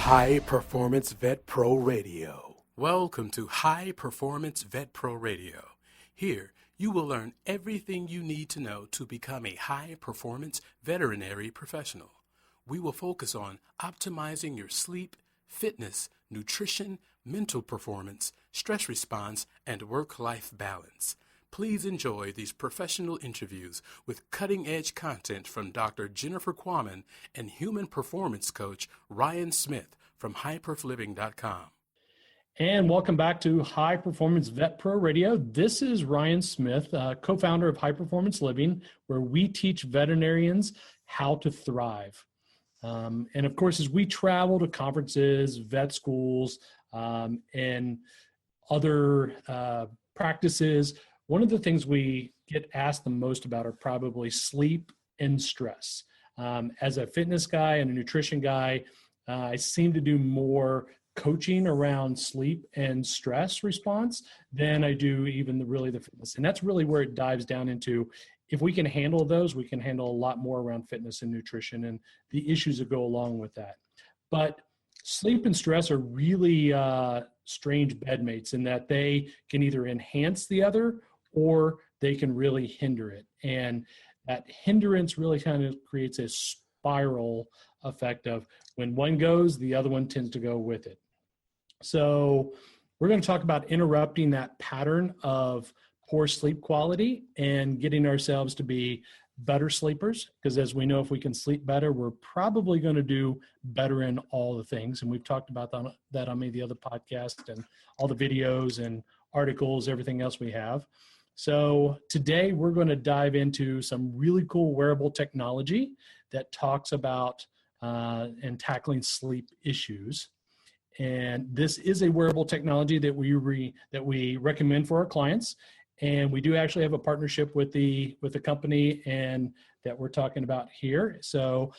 High Performance Vet Pro Radio. Welcome to High Performance Vet Pro Radio. Here, you will learn everything you need to know to become a high-performance veterinary professional. We will focus on optimizing your sleep, fitness, nutrition, mental performance, stress response, and work-life balance. Please enjoy these professional interviews with cutting-edge content from Dr. Jennifer Quammen and human performance coach Ryan Smith from hyperfliving.com. And welcome back to High Performance Vet Pro Radio. This is Ryan Smith, co-founder of High Performance Living, where we teach veterinarians how to thrive. And of course, as we travel to conferences, vet schools, and other practices, one of the things we get asked the most about are probably sleep and stress. As a fitness guy and a nutrition guy, I seem to do more coaching around sleep and stress response than I do even the fitness. And that's really where it dives down into, if we can handle those, we can handle a lot more around fitness and nutrition and the issues that go along with that. But sleep and stress are really strange bedmates in that they can either enhance the other or they can really hinder it. And that hindrance really kind of creates a spiral effect of when one goes, the other one tends to go with it. So we're going to talk about interrupting that pattern of poor sleep quality and getting ourselves to be better sleepers. Because as we know, if we can sleep better, we're probably going to do better in all the things. And we've talked about that on many of the other podcasts and all the videos and articles, everything else we have. So today we're going to dive into some really cool wearable technology that talks about and tackling sleep issues. And this is a wearable technology that we recommend for our clients. And we do actually have a partnership with the company and that we're talking about here. So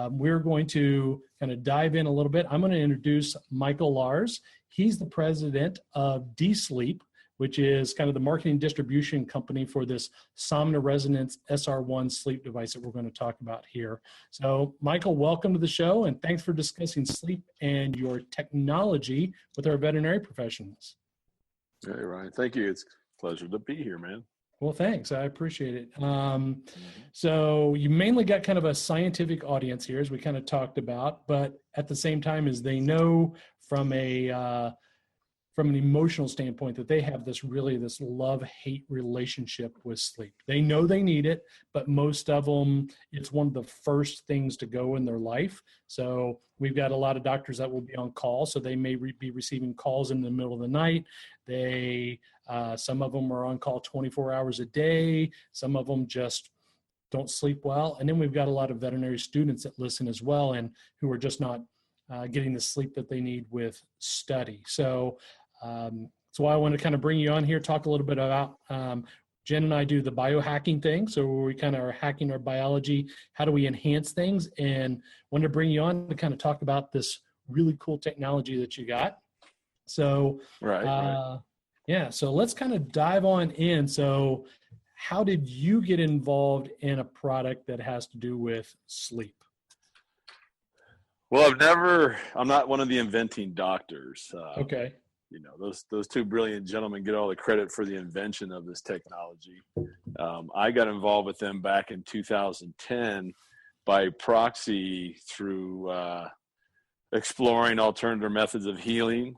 we're going to kind of dive in a little bit. I'm going to introduce Michael Lares. He's the president of D-Sleep, which is kind of the marketing distribution company for this Somnia Resonance SR1 sleep device that we're going to talk about here. So Michael, welcome to the show, and thanks for discussing sleep and your technology with our veterinary professionals. Hey, Ryan, thank you. It's a pleasure to be here, man. Well, thanks. I appreciate it. So you mainly got kind of a scientific audience here, as we kind of talked about, but at the same time, as they know from an emotional standpoint that they have this love-hate relationship with sleep. They know they need it, but most of them, it's one of the first things to go in their life. So we've got a lot of doctors that will be on call, so they may be receiving calls in the middle of the night. Some of them are on call 24 hours a day. Some of them just don't sleep well. And then we've got a lot of veterinary students that listen as well and who are just not getting the sleep that they need with study. So that's why I want to kind of bring you on here, talk a little bit about, Jen and I do the biohacking thing. So we kind of are hacking our biology. How do we enhance things? And wanted to bring you on to kind of talk about this really cool technology that you got. So, Right. Yeah, so let's kind of dive on in. So how did you get involved in a product that has to do with sleep? Well, I'm not one of the inventing doctors. Okay. You know, those two brilliant gentlemen get all the credit for the invention of this technology. I got involved with them back in 2010 by proxy through exploring alternative methods of healing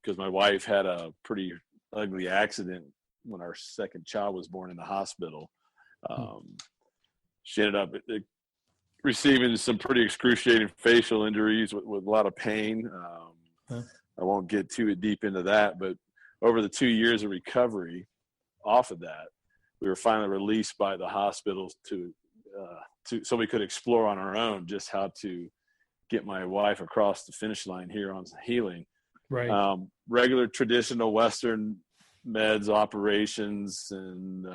because my wife had a pretty ugly accident when our second child was born in the hospital. She ended up receiving some pretty excruciating facial injuries with a lot of pain. I won't get too deep into that, but over the 2 years of recovery off of that, we were finally released by the hospitals so we could explore on our own just how to get my wife across the finish line here on healing. Right. Regular traditional Western meds, operations, and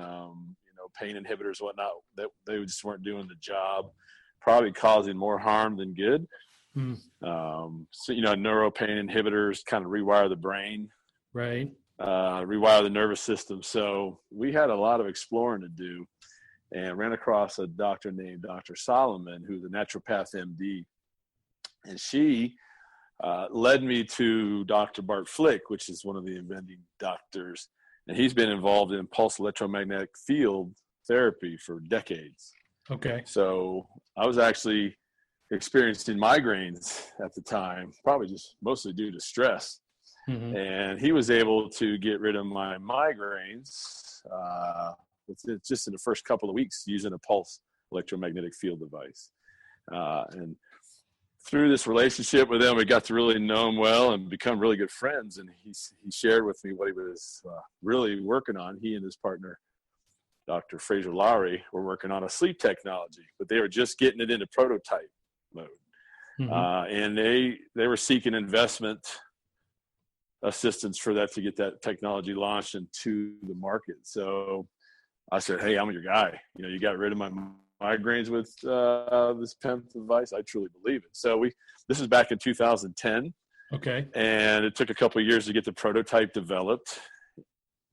pain inhibitors, whatnot, that they just weren't doing the job, probably causing more harm than good. So, neuro pain inhibitors kind of rewire the brain, right? Rewire the nervous system. So we had a lot of exploring to do and ran across a doctor named Dr. Solomon, who's a naturopath MD. And she led me to Dr. Bart Flick, which is one of the inventing doctors. And he's been involved in pulse electromagnetic field therapy for decades. Okay. So I was actually experiencing migraines at the time, probably just mostly due to stress. Mm-hmm. And he was able to get rid of my migraines just in the first couple of weeks using a pulse electromagnetic field device. And through this relationship with him, we got to really know him well and become really good friends. And he shared with me what he was really working on. He and his partner, Dr. Michael Lares, were working on a sleep technology, but they were just getting it into prototype mode. Mm-hmm. And they were seeking investment assistance for that to get that technology launched into the market. So I said, hey, I'm your guy. You got rid of my migraines with this PEMF device. I truly believe it. So this is back in 2010. Okay. And it took a couple of years to get the prototype developed.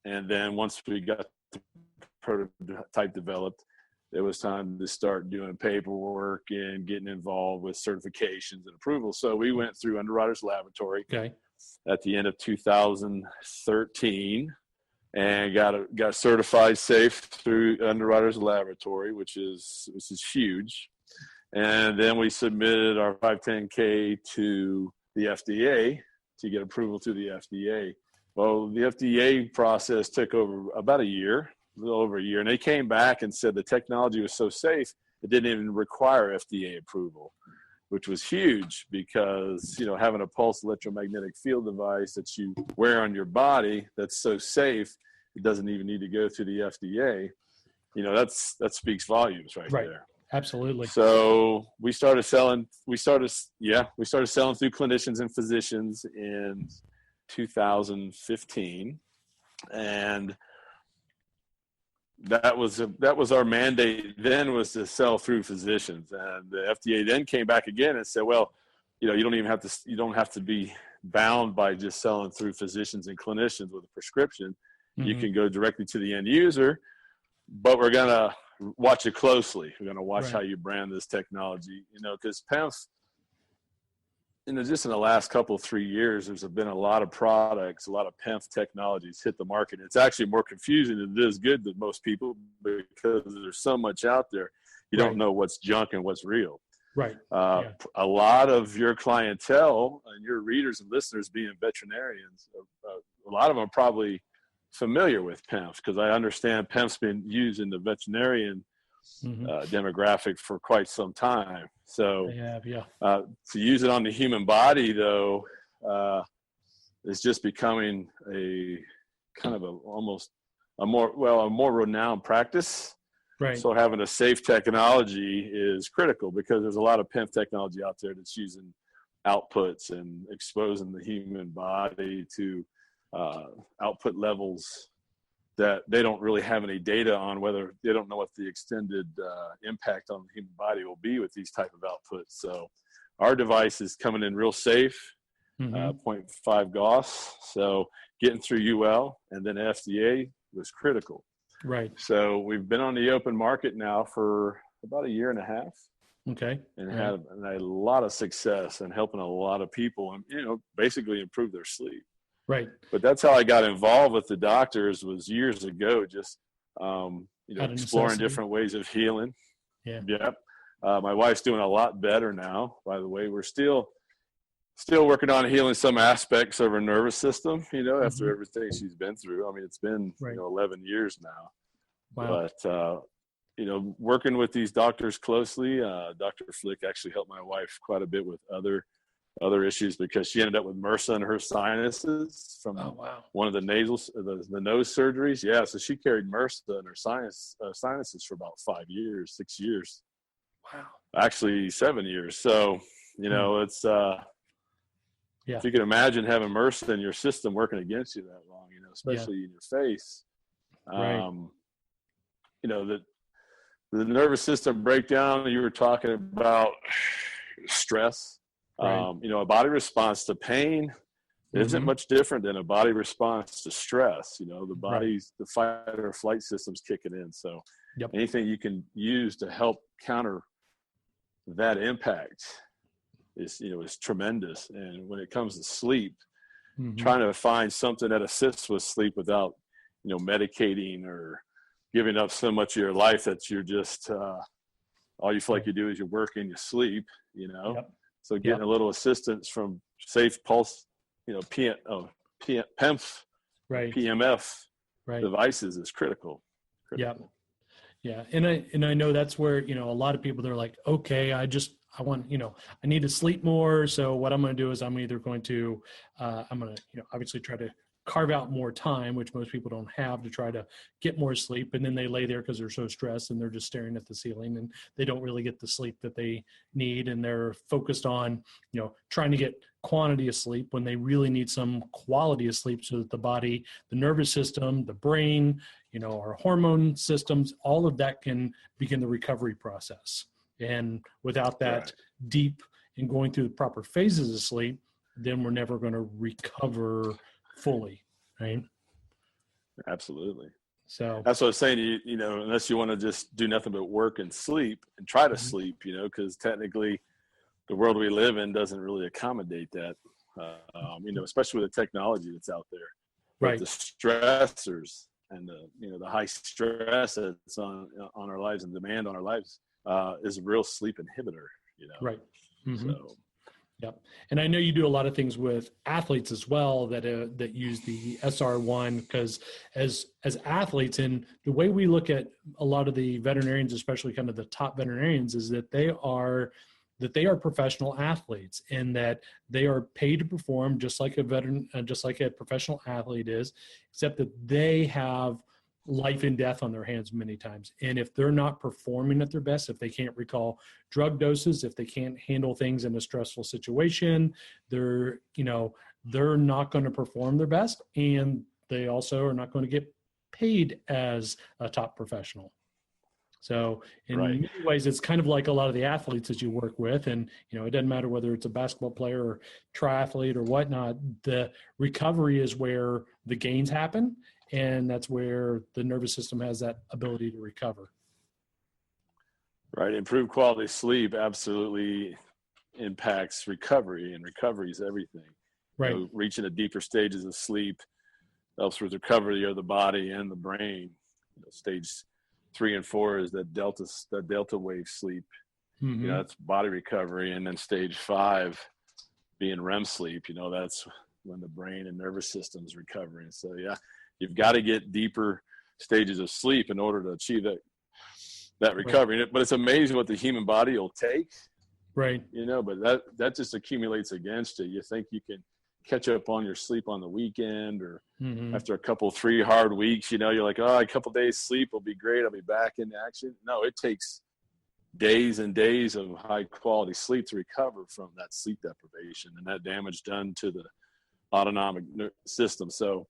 And then once we got the prototype developed, it was time to start doing paperwork and getting involved with certifications and approvals. So we went through Underwriters Laboratory at the end of 2013 and got certified safe through Underwriters Laboratory, which is huge. And then we submitted our 510K to the FDA to get approval through the FDA. Well, the FDA process took about a little over a year, and they came back and said the technology was so safe it didn't even require FDA approval, which was huge because having a pulse electromagnetic field device that you wear on your body that's so safe it doesn't even need to go through the FDA. That speaks volumes right there. Absolutely. So we started selling through clinicians and physicians in 2015, and that was our mandate then, was to sell through physicians. And the FDA then came back again and said, well, you don't have to be bound by just selling through physicians and clinicians with a prescription. Mm-hmm. You can go directly to the end user, but we're going to watch it closely. We're going to watch how you brand this technology, because PEMF, just in the last couple of 3 years, there's been a lot of products, a lot of PEMF technologies hit the market. It's actually more confusing than it is good to most people because there's so much out there. You don't know what's junk and what's real. Right. A lot of your clientele and your readers and listeners being veterinarians, a lot of them are probably familiar with PEMF because I understand PEMF's been used in the veterinarian demographic for quite some time. So to use it on the human body, though, is just becoming a kind of almost a more renowned practice. Right. So having a safe technology is critical because there's a lot of PEMF technology out there that's using outputs and exposing the human body to output levels that they don't really have any data on, whether they don't know what the extended impact on the human body will be with these type of outputs. So our device is coming in real safe, 0.5 Gauss. So getting through UL and then FDA was critical. Right. So we've been on the open market now for about a year and a half. Okay. And had a lot of success and helping a lot of people and, basically improve their sleep. Right. But that's how I got involved with the doctors was years ago, just, exploring different ways of healing. Yeah. Yep. My wife's doing a lot better now, by the way. We're still working on healing some aspects of her nervous system, after everything she's been through. I mean, it's been, 11 years now. Wow. But, working with these doctors closely, Dr. Flick actually helped my wife quite a bit with other issues because she ended up with MRSA in her sinuses from one of the the nose surgeries. Yeah. So she carried MRSA in her sinuses for about 6 years. Wow. Actually 7 years. So, it's, if you can imagine having MRSA in your system working against you that long, especially in your face, the nervous system breakdown, you were talking about stress. Right. A body response to pain isn't much different than a body response to stress. The body's, the fight or flight system's kicking in. So anything you can use to help counter that impact is tremendous. And when it comes to sleep, Mm-hmm. trying to find something that assists with sleep without, medicating or giving up so much of your life that you're just, all you feel like you do is you work and you sleep, Yep. So getting a little assistance from safe pulse, PEMF, Right. PEMF Right. devices is critical. Yeah. Yeah. And I know that's where, a lot of people, they're like, okay, I want, I need to sleep more. So what I'm going to do is I'm either going to, I'm going to, obviously try to carve out more time, which most people don't have, to try to get more sleep. And then they lay there because they're so stressed and they're just staring at the ceiling and they don't really get the sleep that they need. And they're focused on, trying to get quantity of sleep when they really need some quality of sleep so that the body, the nervous system, the brain, our hormone systems, all of that can begin the recovery process. And without that deep and going through the proper phases of sleep, then we're never going to recover fully, right? Absolutely. So that's what I was saying. Unless you want to just do nothing but work and sleep and try to sleep, because technically the world we live in doesn't really accommodate that. Especially with the technology that's out there, but the stressors and the high stress that's on our lives and demand on our lives is a real sleep inhibitor. Right. Mm-hmm. So. Yep. And I know you do a lot of things with athletes as well that use the SR1, because as athletes, and the way we look at a lot of the veterinarians, especially kind of the top veterinarians, is that they are professional athletes and that they are paid to perform just like a professional athlete is, except that they have life and death on their hands many times. And if they're not performing at their best, if they can't recall drug doses, if they can't handle things in a stressful situation, they're not going to perform their best. And they also are not going to get paid as a top professional. So in many ways, it's kind of like a lot of the athletes that you work with. And, it doesn't matter whether it's a basketball player or triathlete or whatnot, the recovery is where the gains happen. And that's where the nervous system has that ability to recover. Right. Improved quality sleep absolutely impacts recovery, and recovery is everything. Right. Reaching the deeper stages of sleep helps with recovery of the body and the brain. Stage 3 and 4 is that delta wave sleep. Mm-hmm. That's body recovery. And then stage 5 being REM sleep, that's when the brain and nervous system's recovering. So you've got to get deeper stages of sleep in order to achieve that recovery. Right. But it's amazing what the human body will take. Right. But that just accumulates against you. You think you can catch up on your sleep on the weekend, or after a couple, 3 hard weeks, you're like, a couple days sleep will be great. I'll be back in action. No, it takes days and days of high quality sleep to recover from that sleep deprivation and that damage done to the autonomic system. So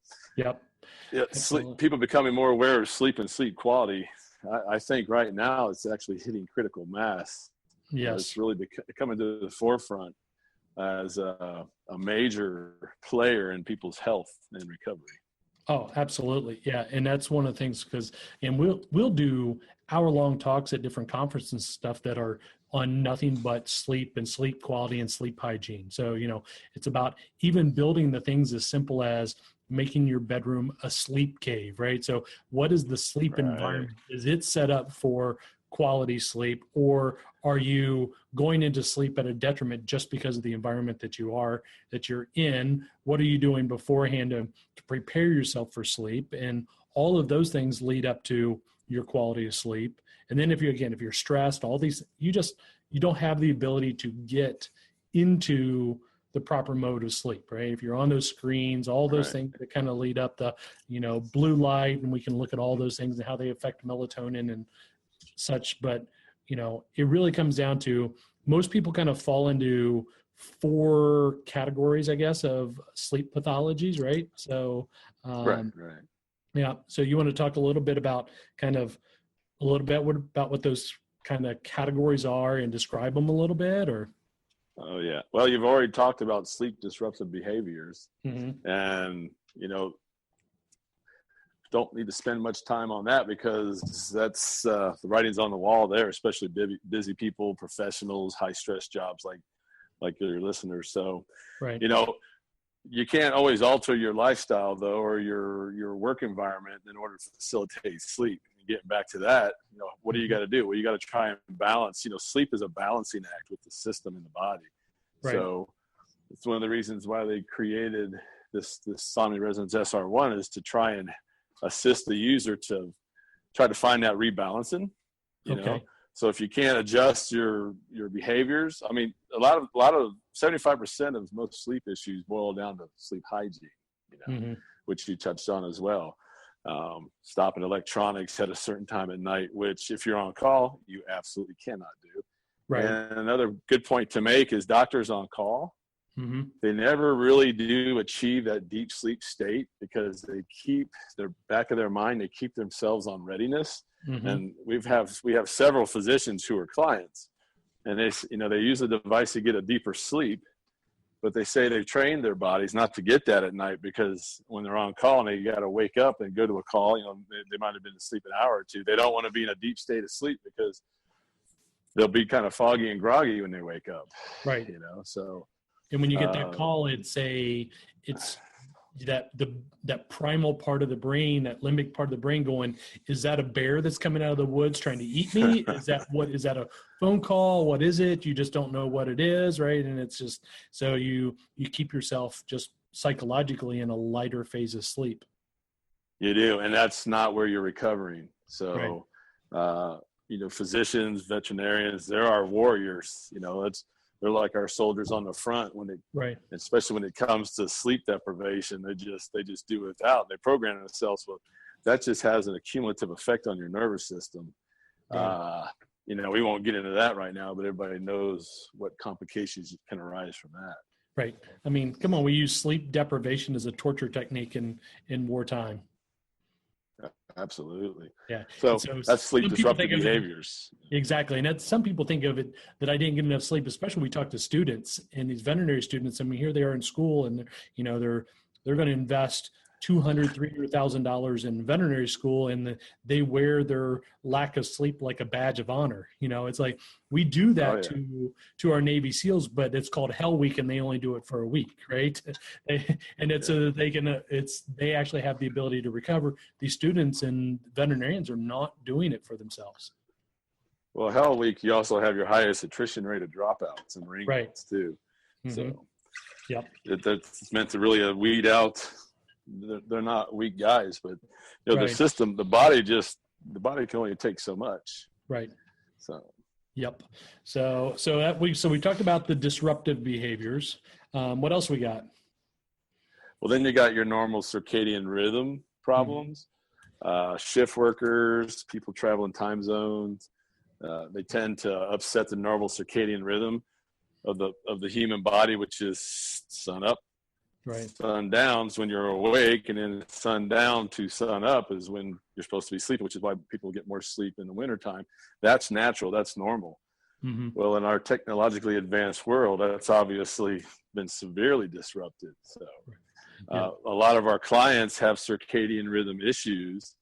people becoming more aware of sleep and sleep quality. I think right now it's actually hitting critical mass. Yes. It's really coming to the forefront as a major player in people's health and recovery. Oh, absolutely. Yeah. And that's one of the things, and we'll do hour-long talks at different conferences and stuff that are on nothing but sleep and sleep quality and sleep hygiene. So, it's about even building the things as simple as making your bedroom a sleep cave, right? So what is the sleep environment? Is it set up for quality sleep, or are you going into sleep at a detriment just because of the environment that you're in? What are you doing beforehand to prepare yourself for sleep? And all of those things lead up to your quality of sleep. And then if you're stressed, all these, you don't have the ability to get into the proper mode of sleep, right? If you're on those screens, all those things that kind of lead up the, blue light, and we can look at all those things and how they affect melatonin and such. But, it really comes down to, most people kind of fall into 4 categories, I guess, of sleep pathologies, right? So, yeah. So you want to talk a little bit about what those kind of categories are and describe them a little bit, or? Oh yeah. Well, you've already talked about sleep disruptive behaviors, mm-hmm. and don't need to spend much time on that, because that's the writing's on the wall there, especially busy people, professionals, high stress jobs like like your listeners. So, right. You can't always alter your lifestyle though, or your work environment in order to facilitate sleep. And getting back to that, what do you got to do? Well, you got to try and balance. Sleep is a balancing act with the system in the body. Right. So it's one of the reasons why they created this Insomnia Resonance SR1 is to try and assist the user to try to find that rebalancing. So if you can't adjust your behaviors, I mean, a lot of 75% of most sleep issues boil down to sleep hygiene, which you touched on as well. Stopping electronics at a certain time at night, which if you're on call, you absolutely cannot do. Right. And another good point to make is doctors on call, they never really do achieve that deep sleep state because they keep their back of their mind, they keep themselves on readiness. And we have several physicians who are clients, and they use the device to get a deeper sleep, but they say they've trained their bodies not to get that at night because when they're on call and they got to wake up and go to a call, they might have been asleep an hour or two. They don't want to be in a deep state of sleep because they'll be kind of foggy and groggy when they wake up. Right. So. And when you get that call, it's that primal part of the brain, that limbic part of the brain going, is that a bear that's coming out of the woods trying to eat me? Is that a phone call? What is it? You just don't know what it is, right? And it's just, so you keep yourself just psychologically in a lighter phase of sleep. You do. And that's not where you're recovering. So, physicians, veterinarians, they're our warriors, they're like our soldiers on the front especially when it comes to sleep deprivation. They just do without. They program themselves. Well, that just has an accumulative effect on your nervous system. Right. We won't get into that right now, but everybody knows what complications can arise from that. Right. I mean, come on, we use sleep deprivation as a torture technique in wartime. Absolutely. Yeah. So that's sleep disruptive behaviors. Exactly. And some people think of it that I didn't get enough sleep, especially when we talk to students and these veterinary students. I mean, here they are in school and they're going to invest $200,000-$300,000 in veterinary school, and they wear their lack of sleep like a badge of honor. It's like we do that to our Navy SEALs, but it's called Hell Week, and they only do it for a week, right? And it's so that they actually have the ability to recover. These students and veterinarians are not doing it for themselves. Well, Hell Week, you also have your highest attrition rate of dropouts and Marines too. So, that's meant to really weed out. They're not weak guys, but the system, the body can only take so much. Right. So. Yep. So we talked about the disruptive behaviors. What else we got? Well, then you got your normal circadian rhythm problems, shift workers, people traveling time zones. They tend to upset the normal circadian rhythm of the human body, which is sun up. Right. Sundown is when you're awake, and then sundown to sun up is when you're supposed to be sleeping, which is why people get more sleep in the wintertime. That's natural. That's normal. Well, in our technologically advanced world, that's obviously been severely disrupted. So a lot of our clients have circadian rhythm issues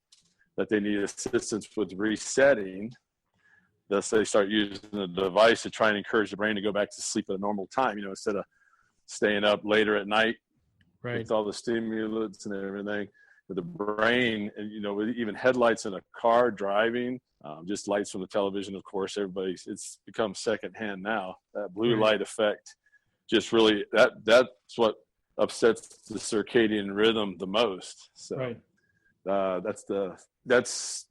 that they need assistance with resetting. Thus, they start using the device to try and encourage the brain to go back to sleep at a normal time, instead of staying up later at night. Right. With all the stimulants and everything, the brain, and even headlights in a car driving, just lights from the television. Of course, it's become secondhand now. That blue light effect, just really that's what upsets the circadian rhythm the most. So that's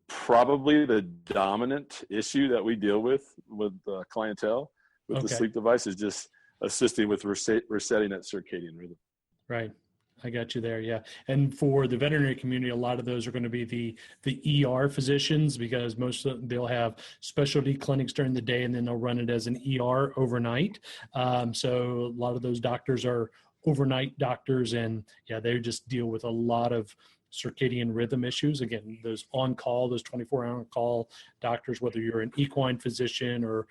probably the dominant issue that we deal with clientele with the sleep device, is just assisting with resetting that circadian rhythm. Right. I got you there. Yeah. And for the veterinary community, a lot of those are going to be the ER physicians, because they'll have specialty clinics during the day, and then they'll run it as an ER overnight. So a lot of those doctors are overnight doctors, and they just deal with a lot of circadian rhythm issues. Again, those on call, those 24-hour call doctors, whether you're an equine physician or,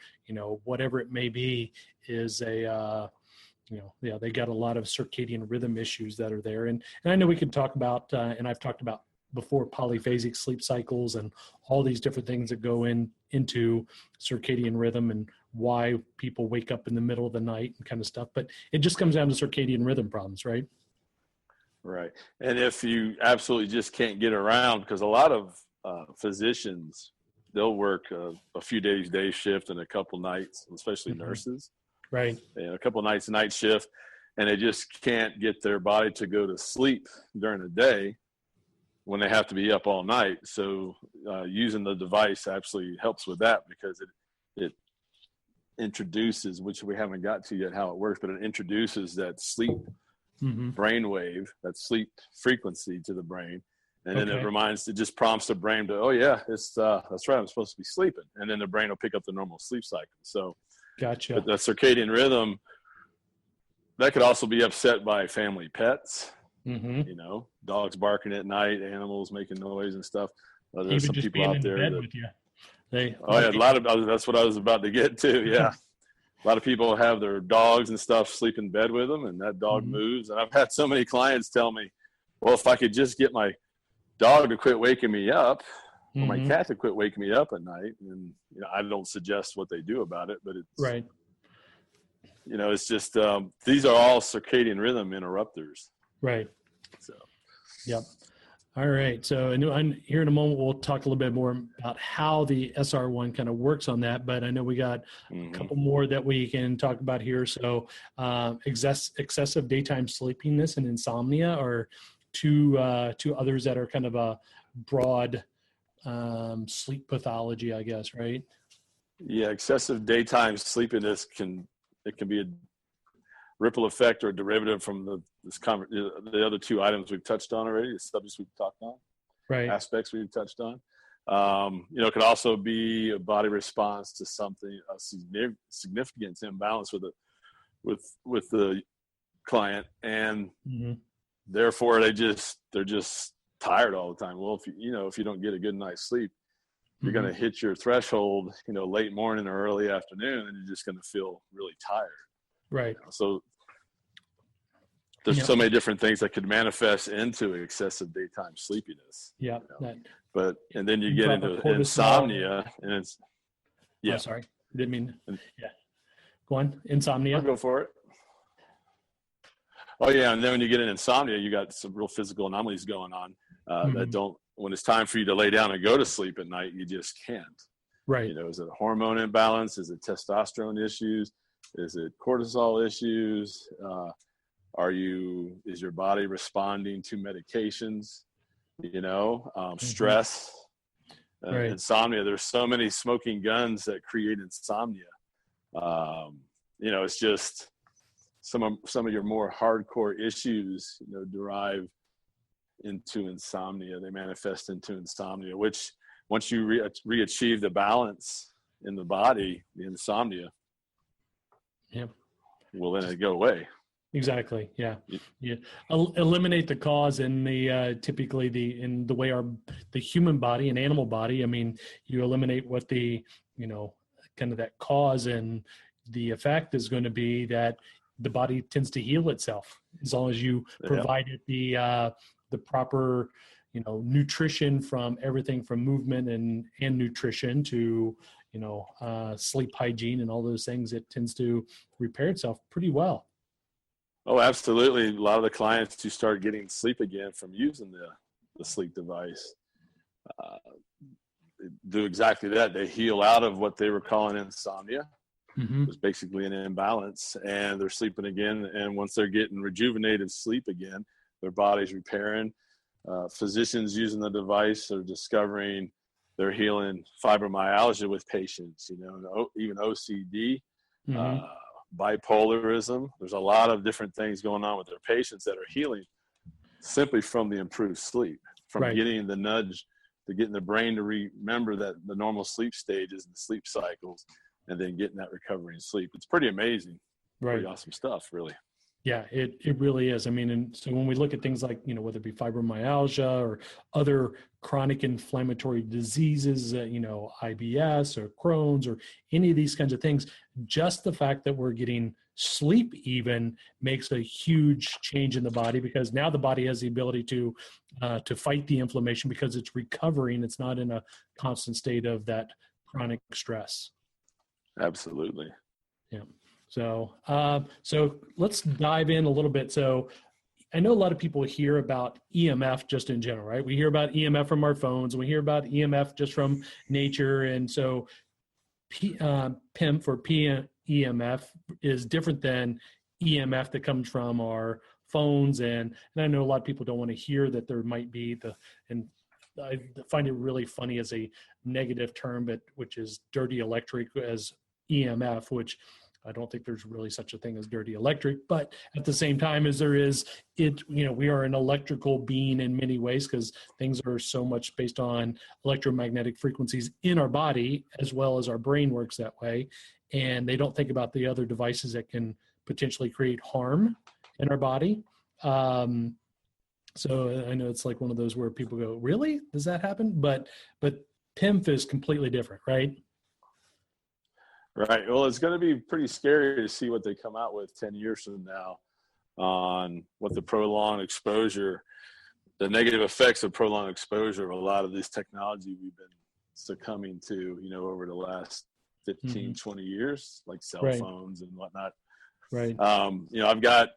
whatever it may be, is they got a lot of circadian rhythm issues that are there. And I know we can talk about, and I've talked about before polyphasic sleep cycles and all these different things that go into circadian rhythm and why people wake up in the middle of the night and kind of stuff. But it just comes down to circadian rhythm problems, right? Right. And if you absolutely just can't get around, because a lot of physicians, they'll work a few days day shift and a couple nights, especially nurses. Right. And a couple nights night shift, and they just can't get their body to go to sleep during the day when they have to be up all night. So using the device absolutely helps with that, because it introduces, which we haven't got to yet how it works, but it introduces that sleep brainwave, that sleep frequency to the brain. And then it just prompts the brain to, oh yeah, that's right, I'm supposed to be sleeping. And then the brain will pick up the normal sleep cycle. So gotcha. The circadian rhythm, that could also be upset by family pets, you know, dogs barking at night, animals making noise and stuff. There's Even some just people being out in there bed that, with you. that's what I was about to get to. Yeah. A lot of people have their dogs and stuff sleep in bed with them, and that dog moves. And I've had so many clients tell me, well, if I could just get my dog to quit waking me up, or my cat to quit waking me up at night. And, you know, I don't suggest what they do about it, but it's right. You know, it's just, these are all circadian rhythm interrupters. Right. So, yep. All right. So here in a moment, we'll talk a little bit more about how the SR1 kind of works on that. But I know we got a couple more that we can talk about here. So excessive daytime sleepiness and insomnia are two others that are kind of a broad sleep pathology, I guess, right? Yeah, excessive daytime sleepiness can be a ripple effect or a derivative from the other two items we've touched on already, the subjects we've talked on, right? Aspects we've touched on. You know, it could also be a body response to something, a significant imbalance with the client, and therefore they're just tired all the time. Well, if you don't get a good night's sleep, you're going to hit your threshold, you know, late morning or early afternoon, and you're just going to feel really tired. Right. You know? So there's so many different things that could manifest into excessive daytime sleepiness. Yeah. You know? And then you get into insomnia, and it's, Oh, sorry. Didn't mean, yeah. Go on. Insomnia. I'll go for it. Oh yeah. And then when you get in insomnia, you got some real physical anomalies going on when it's time for you to lay down and go to sleep at night, you just can't. Right. You know, is it a hormone imbalance? Is it testosterone issues? Is it cortisol issues? Is your body responding to medications? You know, stress, insomnia. There's so many smoking guns that create insomnia. You know, it's just some of your more hardcore issues, you know, derive into insomnia. They manifest into insomnia, which once you re-achieve the balance in the body, the insomnia will then go away. Exactly. Yeah. Eliminate the cause and typically in the way the human body and animal body. I mean, you eliminate what the, you know, kind of that cause, and the effect is going to be that the body tends to heal itself as long as you provide it the proper, you know, nutrition from everything from movement and nutrition to, you know, sleep hygiene and all those things. It tends to repair itself pretty well. Oh, absolutely. A lot of the clients who start getting sleep again from using the sleep device do exactly that. They heal out of what they were calling insomnia. It was basically an imbalance, and they're sleeping again. And once they're getting rejuvenated sleep again, their body's repairing. Physicians using the device are discovering they're healing fibromyalgia with patients, you know, even OCD, bipolarism. There's a lot of different things going on with their patients that are healing simply from the improved sleep, from getting the nudge to getting the brain to remember that the normal sleep stages and the sleep cycles, and then getting that recovery and sleep. It's pretty amazing. Pretty awesome stuff, really. Yeah, it really is. I mean, and so when we look at things like, you know, whether it be fibromyalgia or other chronic inflammatory diseases, you know, IBS or Crohn's or any of these kinds of things, just the fact that we're getting sleep even makes a huge change in the body, because now the body has the ability to fight the inflammation because it's recovering. It's not in a constant state of that chronic stress. Absolutely. Yeah. So, so let's dive in a little bit. So I know a lot of people hear about EMF just in general, right? We hear about EMF from our phones, and we hear about EMF just from nature. And so PEMF or PEMF is different than EMF that comes from our phones. And I know a lot of people don't want to hear that there might be and I find it really funny as a negative term, but which is dirty electric as EMF, which I don't think there's really such a thing as dirty electric, but at the same time as there is it, we are an electrical being in many ways, because things are so much based on electromagnetic frequencies in our body, as well as our brain works that way. And they don't think about the other devices that can potentially create harm in our body. So I know it's like one of those where people go, really? Does that happen? But PEMF is completely different, right? Right. Well, it's going to be pretty scary to see what they come out with 10 years from now on what the prolonged exposure, the negative effects of prolonged exposure of a lot of this technology we've been succumbing to, over the last 15, 20 years, like cell phones and whatnot. Right. I've got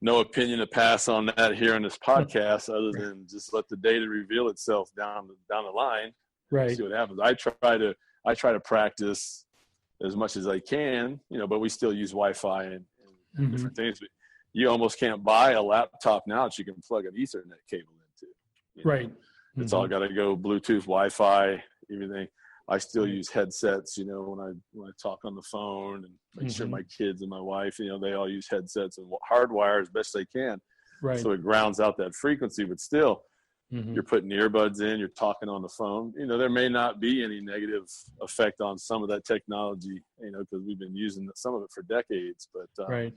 no opinion to pass on that here in this podcast other than just let the data reveal itself down the line. Right. See what happens. I try to practice as much as I can, but we still use Wi-Fi and different things. But you almost can't buy a laptop now that you can plug an Ethernet cable into. Right. It's all got to go Bluetooth, Wi-Fi, everything. I still use headsets, when I talk on the phone, and make sure my kids and my wife, they all use headsets and hardwire as best they can. Right. So it grounds out that frequency, but still, you're putting earbuds in, you're talking on the phone. There may not be any negative effect on some of that technology, because we've been using some of it for decades. But a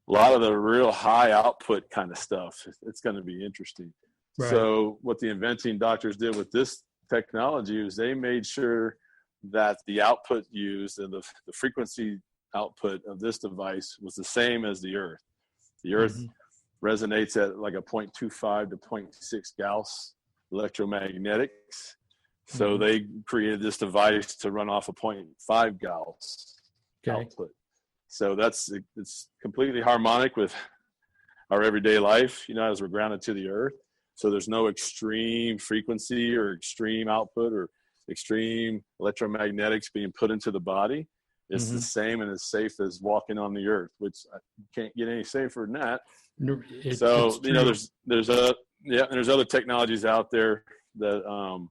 lot of the real high output kind of stuff, it's going to be interesting. Right. So what the inventing doctors did with this technology is they made sure that the output used and the frequency output of this device was the same as the Earth. The Earth resonates at like a 0.25 to 0.6 Gauss electromagnetics. So they created this device to run off a 0.5 Gauss output. So it's completely harmonic with our everyday life, as we're grounded to the Earth. So there's no extreme frequency or extreme output or extreme electromagnetics being put into the body. It's the same and as safe as walking on the Earth, which can't get any safer than that. There's other technologies out there that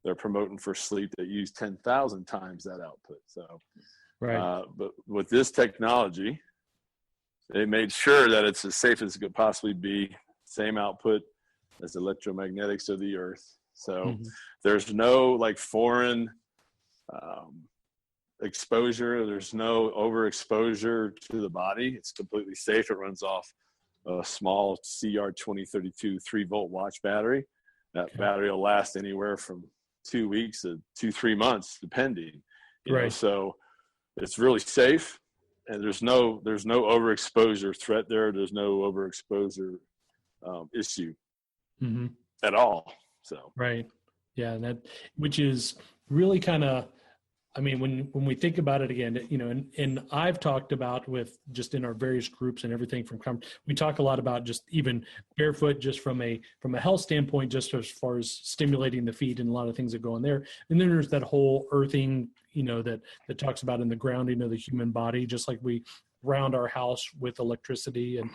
they're promoting for sleep that use 10,000 times that output. So, but with this technology, they made sure that it's as safe as it could possibly be. Same output as electromagnetics of the Earth. So there's no foreign exposure. There's no overexposure to the body. It's completely safe. It runs off a small CR2032 3-volt watch battery. That battery will last anywhere from 2 weeks to 2-3 months, depending. So it's really safe, and there's no overexposure threat there. There's no overexposure issue at all. So and which is really kind of, when we think about it again, and I've talked about with just in our various groups and everything we talk a lot about just even barefoot, just from a health standpoint, just as far as stimulating the feet and a lot of things that go in there. And then there's that whole earthing, that talks about in the grounding of the human body, just like we ground our house with electricity and,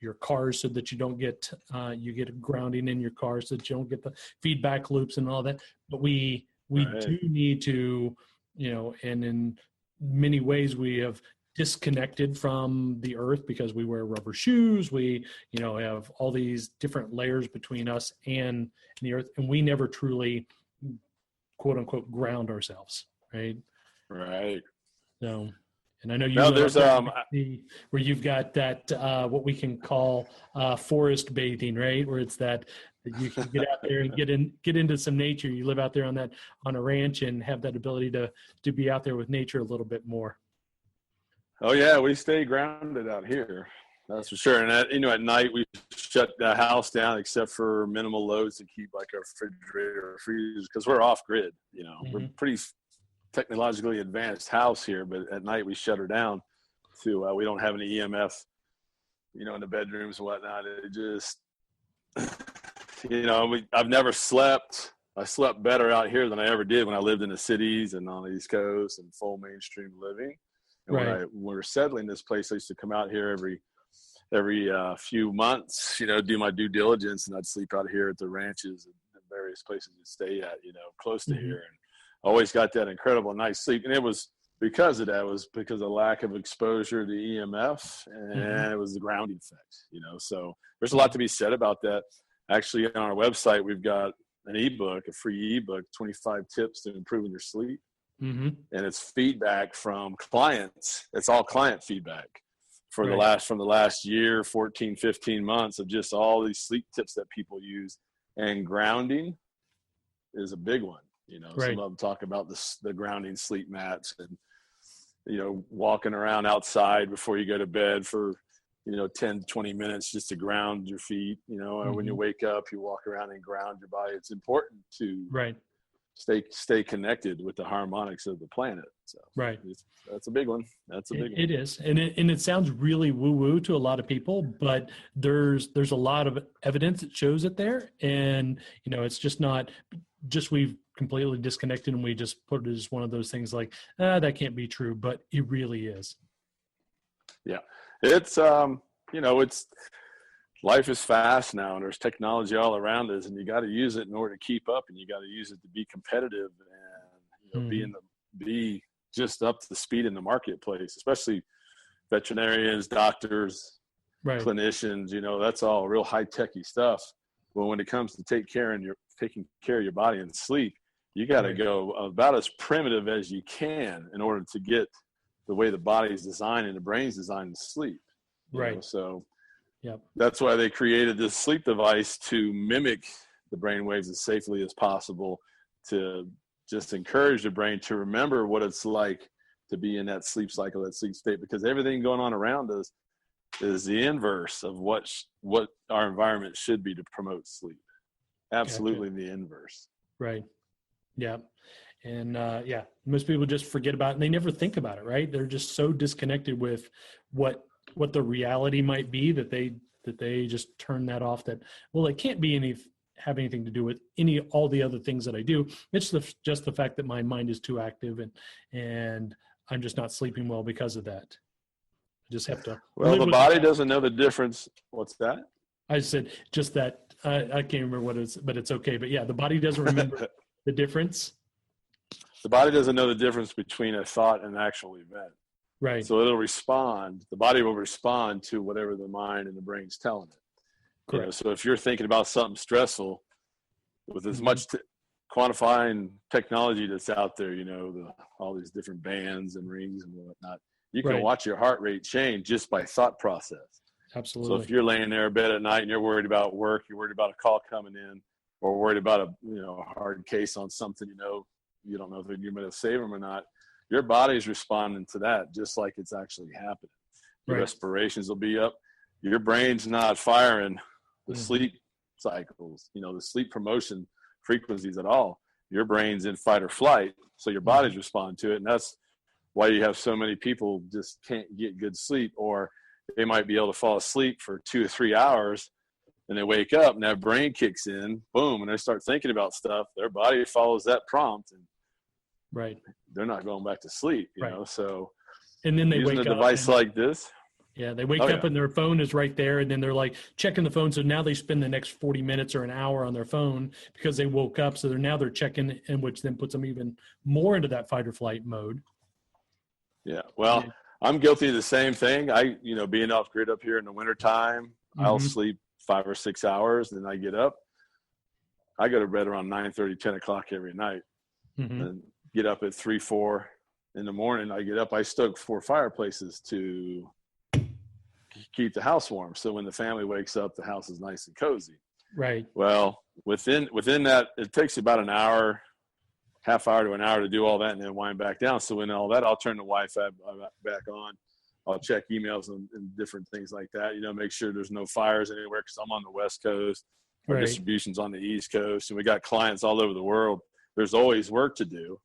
your cars, so that you don't get, you get grounding in your car so that you don't get the feedback loops and all that. But we do need to, and in many ways we have disconnected from the Earth because we wear rubber shoes. We, have all these different layers between us and the Earth, and we never truly, quote unquote, ground ourselves. Right. Right. So, and I know there's where you've got that what we can call forest bathing, right? Where it's that you can get out there and get into some nature. You live out there on a ranch and have that ability to be out there with nature a little bit more. Oh yeah, we stay grounded out here. That's for sure. And at night we shut the house down except for minimal loads to keep like our refrigerator or freezers, because we're off grid. We're pretty technologically advanced house here, but at night we shut her down to we don't have any EMF, in the bedrooms and whatnot. It just, I've never slept. I slept better out here than I ever did when I lived in the cities and on the East Coast and full mainstream living. And when we were settling this place, I used to come out here every few months, do my due diligence, and I'd sleep out here at the ranches and various places to stay at, close to here. And always got that incredible night's sleep. And it was because of that, because of lack of exposure to EMF, and it was the grounding effect, so there's a lot to be said about that. Actually, on our website, we've got an ebook, a free ebook, 25 tips to improving your sleep. And it's feedback from clients. It's all client feedback from the last year, 14, 15 months of just all these sleep tips that people use. And grounding is a big one. Some of them talk about the grounding sleep mats and, walking around outside before you go to bed for, 10, 20 minutes just to ground your feet, and when you wake up, you walk around and ground your body. It's important to stay connected with the harmonics of the planet. So that's a big one. It is. And it sounds really woo-woo to a lot of people, but there's a lot of evidence that shows it there. And, it's just not just we've completely disconnected and we just put it as one of those things like, that can't be true, but it really is. Yeah. It's, life is fast now, and there's technology all around us, and you got to use it in order to keep up, and you got to use it to be competitive and, be just up to the speed in the marketplace, especially veterinarians, doctors, clinicians, that's all real high techy stuff. Well, when it comes to taking care of your body and sleep, you got to go about as primitive as you can in order to get the way the body is designed and the brain's designed to sleep. So that's why they created this sleep device to mimic the brain waves as safely as possible, to just encourage the brain to remember what it's like to be in that sleep cycle, that sleep state, because everything going on around us is the inverse of what our environment should be to promote sleep. Absolutely the inverse. Right. Yeah. And most people just forget about it and they never think about it, right? They're just so disconnected with what the reality might be that they just turn that off, that, well, it can't be have anything to do with all the other things that I do. It's just the fact that my mind is too active and I'm just not sleeping well because of that. I just have to. Well, the body doesn't know the difference. What's that? I said just that. I can't remember what it's, but it's okay. But yeah, the body doesn't remember the difference. The body doesn't know the difference between a thought and an actual event. Right. So it'll respond. The body will respond to whatever the mind and the brain's telling it. Correct. So if you're thinking about something stressful, with as much quantifying technology that's out there, all these different bands and rings and whatnot, you can watch your heart rate change just by thought process. Absolutely. So if you're laying there in bed at night and you're worried about work, you're worried about a call coming in, or worried about a hard case on something, you don't know if you're going to save them or not, your body's responding to that just like it's actually happening. Your respirations will be up. Your brain's not firing the sleep cycles, the sleep promotion frequencies at all. Your brain's in fight or flight, so your body's responding to it, and that's why you have so many people just can't get good sleep, or they might be able to fall asleep for 2 or 3 hours, and they wake up and that brain kicks in, boom, and they start thinking about stuff. Their body follows that prompt, and they're not going back to sleep, you know. So, and then they using wake a device like this. Yeah, they wake up and their phone is right there, and then they're like checking the phone. So now they spend the next 40 minutes or an hour on their phone because they woke up. So they're checking, and which then puts them even more into that fight or flight mode. Yeah, well, I'm guilty of the same thing. Being off grid up here in the wintertime, I'll sleep 5 or 6 hours, and then I get up. I go to bed around 9:30, 10 o'clock every night, and get up at 3, 4 in the morning. I get up, I stoke 4 fireplaces to keep the house warm. So when the family wakes up, the house is nice and cozy. Right. Well, within that, it takes about an hour, half hour to an hour to do all that and then wind back down. So when all that, I'll turn the Wi-Fi back on. I'll check emails and different things like that, make sure there's no fires anywhere, because I'm on the West Coast. Our Right. distribution's on the East Coast, and we got clients all over the world. There's always work to do.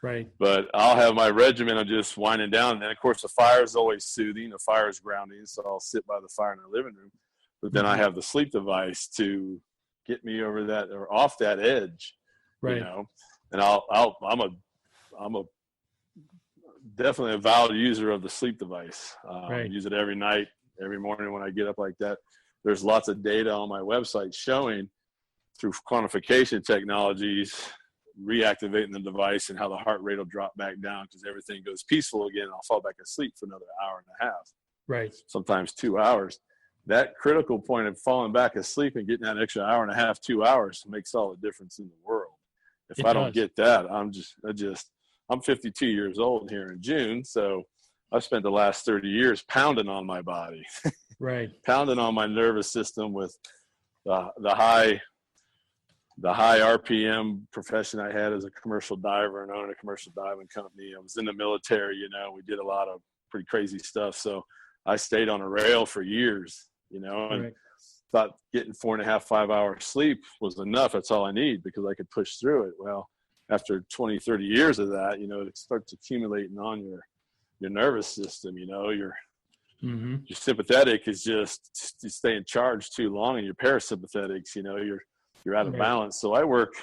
Right. But I'll have my regimen of just winding down. And then, of course, the fire is always soothing. The fire is grounding, so I'll sit by the fire in the living room. But then I have the sleep device to get me over that or off that edge, Right. And I'm a definitely a valid user of the sleep device. Right. Use it every night, every morning when I get up like that. There's lots of data on my website showing through quantification technologies, reactivating the device and how the heart rate will drop back down because everything goes peaceful again. And I'll fall back asleep for another hour and a half. Right. Sometimes 2 hours. That critical point of falling back asleep and getting that extra hour and a half, 2 hours makes all the difference in the world. If I don't get that, I'm 52 years old here in June. So I've spent the last 30 years pounding on my body, Right. pounding on my nervous system with the high RPM profession I had as a commercial diver and owning a commercial diving company. I was in the military, we did a lot of pretty crazy stuff. So I stayed on a rail for years, and Right. thought getting 4.5, 5 hours sleep was enough. That's all I need because I could push through it. Well, after 20, 30 years of that, it starts accumulating on your nervous system, your sympathetic is just you stay in charge too long, and your parasympathetics, you're out of balance. So I work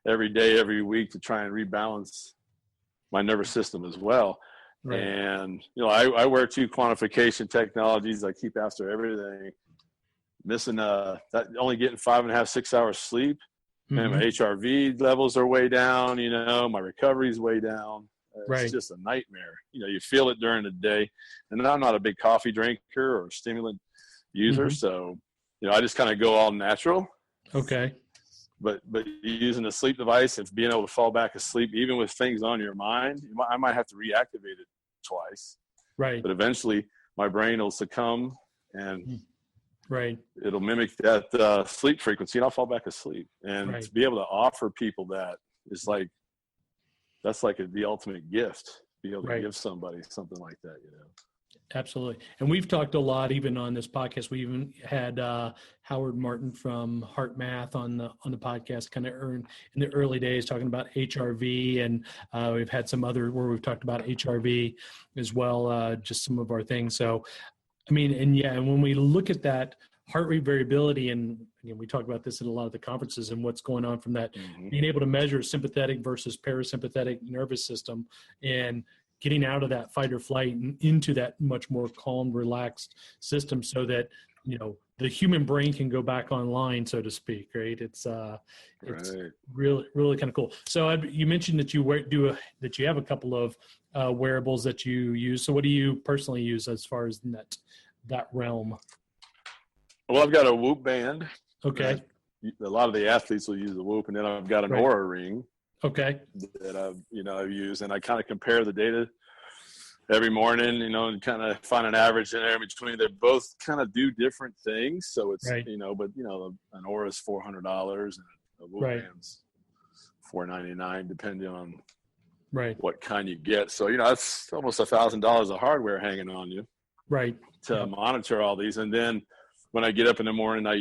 every day, every week to try and rebalance my nervous system as well. Right. And, I wear 2 quantification technologies. I keep after everything. Missing only getting 5.5, 6 hours sleep. And my HRV levels are way down, my recovery is way down. It's just a nightmare. You feel it during the day. And I'm not a big coffee drinker or stimulant user. So, I just kind of go all natural. Okay. But using a sleep device and being able to fall back asleep, even with things on your mind, I might have to reactivate it twice. Right. But eventually my brain will succumb and right. it'll mimic that sleep frequency, and I'll fall back asleep. And to be able to offer people that is that's like the ultimate gift. Be able to give somebody something like that, Absolutely. And we've talked a lot, even on this podcast. We even had Howard Martin from Heart Math on the podcast, kind of in the early days, talking about HRV, and we've had some other where we've talked about HRV as well, just some of our things. So, and when we look at that heart rate variability, and we talk about this in a lot of the conferences and what's going on from that, being able to measure sympathetic versus parasympathetic nervous system and getting out of that fight or flight and into that much more calm, relaxed system so that, the human brain can go back online, so to speak, right? It's really, really kind of cool. So you mentioned that that you have a couple of wearables that you use. So what do you personally use as far as that realm? Well, I've got a Whoop band. Okay. A lot of the athletes will use the Whoop, and then I've got an Aura ring. Okay. That I've used, and I kind of compare the data every morning, and kind of find an average in there in between. They both kind of do different things, so it's but an Aura is $400 and a Whoop band's $499, depending on what kind you get. So it's almost $1,000 of hardware hanging on you, to monitor all these. And then when I get up in the morning, I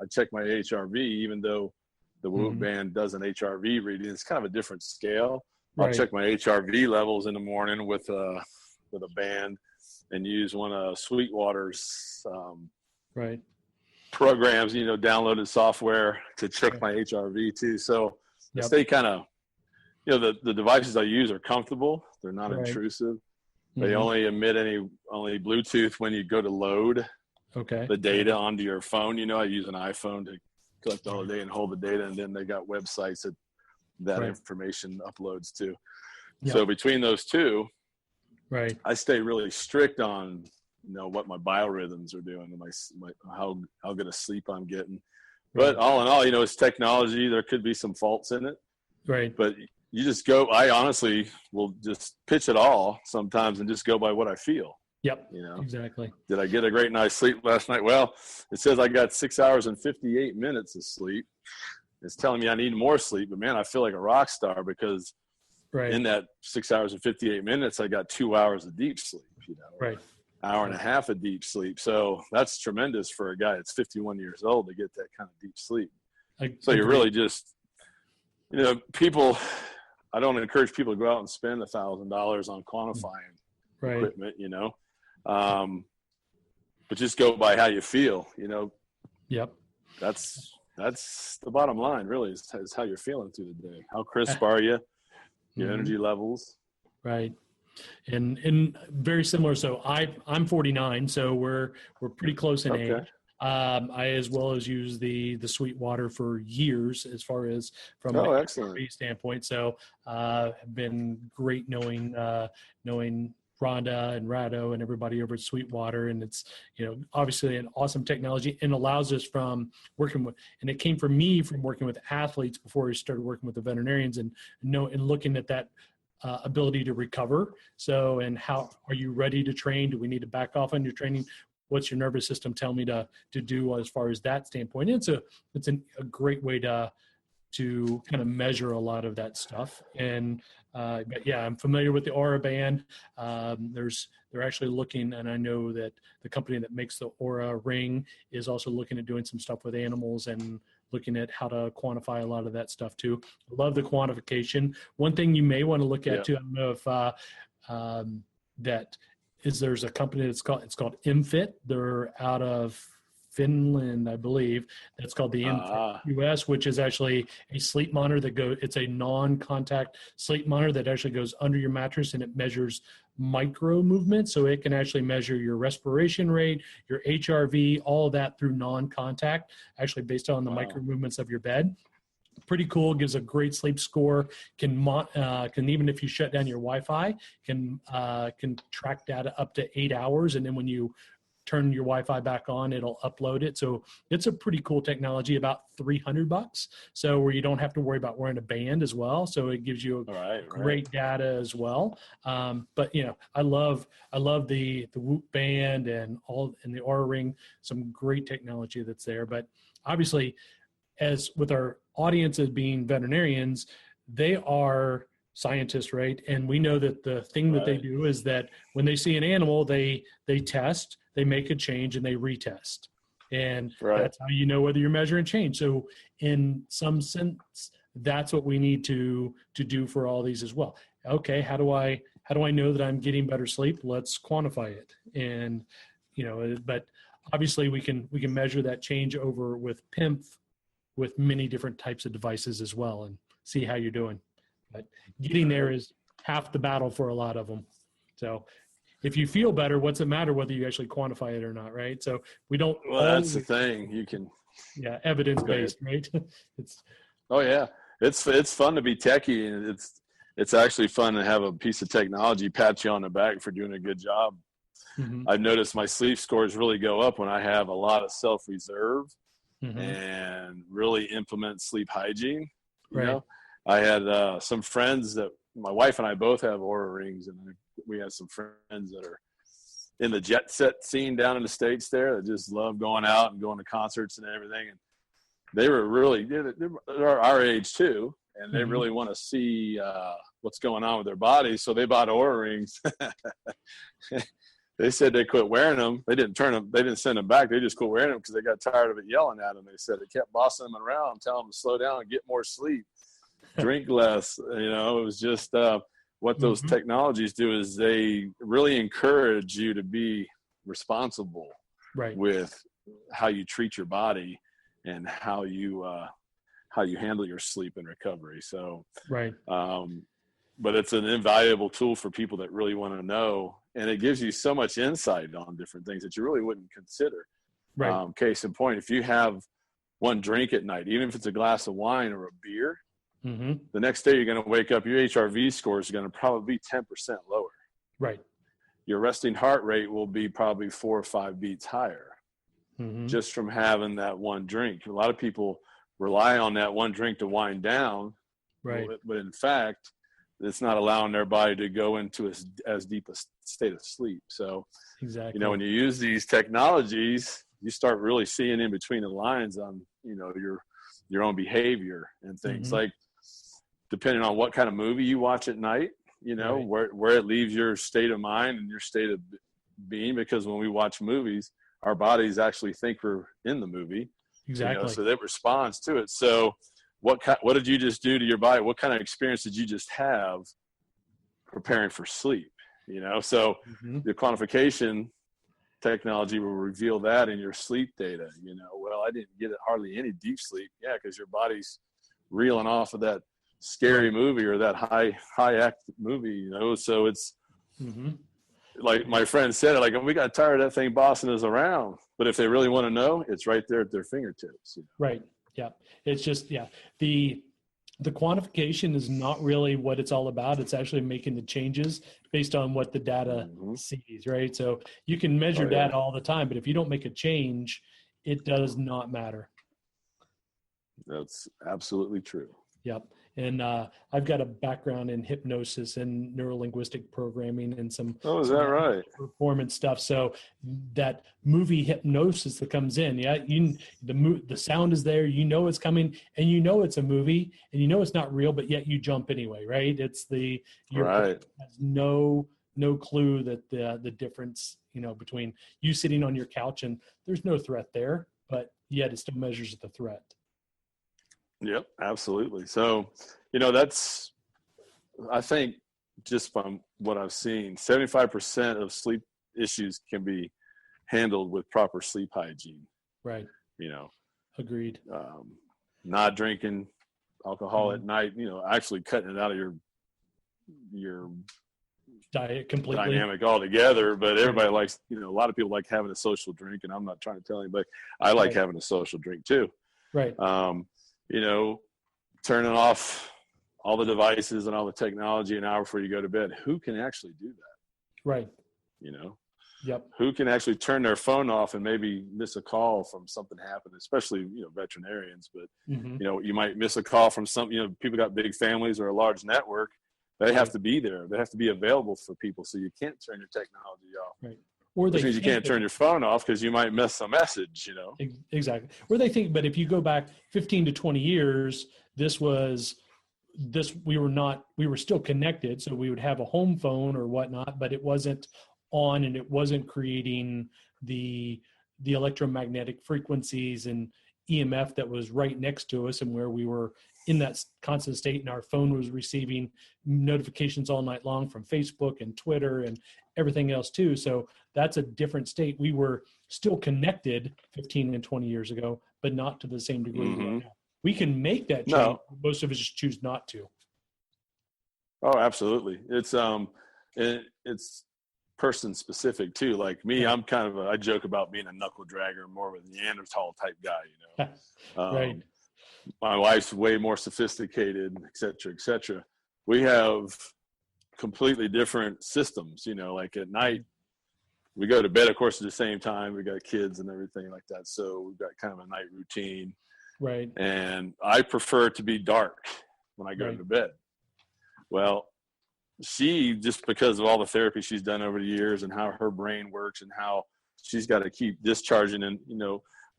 check my HRV, even though the Whoop band does an HRV reading. It's kind of a different scale. I'll check my HRV levels in the morning with a band, and use one of Sweetwater's programs, downloaded software to check my HRV too. So I stay kind of, the devices I use are comfortable. They're not intrusive. They only emit only Bluetooth when you go to load the data onto your phone. I use an iPhone to collect all the data and hold the data, and then they got websites that information uploads to. So between those two, I stay really strict on what my biorhythms are doing and how good a sleep I'm getting. But all in all, it's technology. There could be some faults in it, but you just go. I honestly will just pitch it all sometimes and just go by what I feel. Exactly. Did I get a great night's sleep last night? Well, it says I got 6 hours and 58 minutes of sleep. It's telling me I need more sleep, but man, I feel like a rock star because in that 6 hours and 58 minutes, I got 2 hours of deep sleep. right. Hour and a half of deep sleep. So that's tremendous for a guy that's 51 years old to get that kind of deep sleep. So you're really just, people, I don't encourage people to go out and spend $1,000 on quantifying equipment, but just go by how you feel, Yep. That's the bottom line, really, is how you're feeling through the day. How crisp are you? Your energy levels. Right. And very similar. So I'm 49, so we're pretty close in age. I as well as use the sweet water for years as far as from an HRV standpoint. So have been great knowing Rhonda and Rado and everybody over at Sweetwater. And it's, obviously an awesome technology and allows us from working with, and it came from me from working with athletes before we started working with the veterinarians and looking at that ability to recover. So, and how are you ready to train? Do we need to back off on your training? What's your nervous system tell me to do as far as that standpoint? It's a great way to kind of measure a lot of that stuff. And but yeah, I'm familiar with the Aura Band. They're actually looking, and I know that the company that makes the Aura Ring is also looking at doing some stuff with animals and looking at how to quantify a lot of that stuff too. I love the quantification. One thing you may want to look at too, I don't know if there's a company it's called MFit. They're out of Finland, I believe. That's called the MFit US, which is actually a sleep monitor it's a non-contact sleep monitor that actually goes under your mattress and it measures micro movement. So it can actually measure your respiration rate, your HRV, all of that through non-contact, actually based on the micro movements of your bed. Pretty cool. Gives a great sleep score. Can even if you shut down your Wi-Fi, can track data up to 8 hours, and then when you turn your Wi-Fi back on, it'll upload it. So it's a pretty cool technology, about $300. So where you don't have to worry about wearing a band as well. So it gives you great data as well. But I love the Whoop band and the Aura Ring, some great technology that's there. But obviously, as with our audience as being veterinarians, they are scientists, right? And we know that the thing that they do is that when they see an animal, they test, they make a change, and they retest. And that's how you know whether you're measuring change. So in some sense, that's what we need to do for all these as well. Okay, how do I know that I'm getting better sleep? Let's quantify it. And but obviously we can measure that change over with PEMF with many different types of devices as well and see how you're doing. But getting there is half the battle for a lot of them. So if you feel better, what's it matter whether you actually quantify it or not, right? So we don't. Well, that's the thing. You can. Yeah, evidence-based, right? It's fun to be techie, and it's actually fun to have a piece of technology pat you on the back for doing a good job. Mm-hmm. I've noticed my sleep scores really go up when I have a lot of self-reserve and really implement sleep hygiene. You know? I had some friends that my wife and I both have Aura rings, and we have some friends that are in the jet set scene down in the States there that just love going out and going to concerts and everything. And they were they're our age too, and they really want to see what's going on with their bodies. So they bought Aura rings. They said they quit wearing them. They didn't send them back. They just quit wearing them because they got tired of it yelling at them. They said it kept bossing them around, telling them to slow down and get more sleep, drink less. It was just what those technologies do is they really encourage you to be responsible with how you treat your body and how you handle your sleep and recovery. So, but it's an invaluable tool for people that really want to know, and it gives you so much insight on different things that you really wouldn't consider. Case in point, if you have one drink at night, even if it's a glass of wine or a beer, the next day you're going to wake up, your HRV score is going to probably be 10% lower. Your resting heart rate will be probably 4 or 5 beats higher just from having that one drink. A lot of people rely on that one drink to wind down, but in fact, it's not allowing their body to go into as deep a state of sleep. So, when you use these technologies, you start really seeing in between the lines on, your own behavior and things like, depending on what kind of movie you watch at night, right. where it leaves your state of mind and your state of being, because when we watch movies, our bodies actually think we're in the movie. Exactly. So that responds to it. So what did you just do to your body? What kind of experience did you just have preparing for sleep? So the quantification technology will reveal that in your sleep data. Well, I didn't get hardly any deep sleep. Yeah, because your body's reeling off of that scary movie or that high act movie. So it's like my friend said, like, we got tired of that thing bossing us around. But if they really want to know, it's right there at their fingertips. Right. Yeah. It's just, the quantification is not really what it's all about. It's actually making the changes based on what the data sees, right? So you can measure data all the time, but if you don't make a change, it does not matter. That's absolutely true. Yep. And I've got a background in hypnosis and neurolinguistic programming and some is that right? Performance stuff. So that movie hypnosis that comes in, the sound is there, it's coming, and it's a movie, and it's not real, but yet you jump anyway, right? It's your brain has no clue that the difference, between you sitting on your couch and there's no threat there, but yet it still measures the threat. Yep, absolutely. So, that's, I think, just from what I've seen, 75% of sleep issues can be handled with proper sleep hygiene. Right. Agreed. Not drinking alcohol at night, actually cutting it out of your diet completely, dynamic altogether. But everybody likes, a lot of people like having a social drink, and I'm not trying to tell anybody, I like having a social drink too. Right. Turning off all the devices and all the technology an hour before you go to bed. Who can actually do that? Right. Yep. Who can actually turn their phone off and maybe miss a call from something happening, especially, veterinarians, but you might miss a call from people got big families or a large network. They have to be there. They have to be available for people. So you can't turn your technology off. Right. Which means you can't turn your phone off because you might miss a message, Exactly. Or they think, but if you go back 15 to 20 years, we were still connected. So we would have a home phone or whatnot, but it wasn't on and it wasn't creating the electromagnetic frequencies and EMF that was right next to us, and where we were in that constant state, and our phone was receiving notifications all night long from Facebook and Twitter and everything else too. So that's a different state. We were still connected 15 and 20 years ago, but not to the same degree right now. We can make that change. No. Most of us just choose not to. Oh, absolutely. It's person specific too. Like me, I'm kind of I joke about being a knuckle dragger, more of a Neanderthal type guy, Right. My wife's way more sophisticated, et cetera, et cetera. We have completely different systems, like at night, we go to bed, of course, at the same time. We got kids and everything like that. So we've got kind of a night routine. Right. And I prefer it to be dark when I go to bed. Well, she, just because of all the therapy she's done over the years and how her brain works and how she's got to keep discharging, and,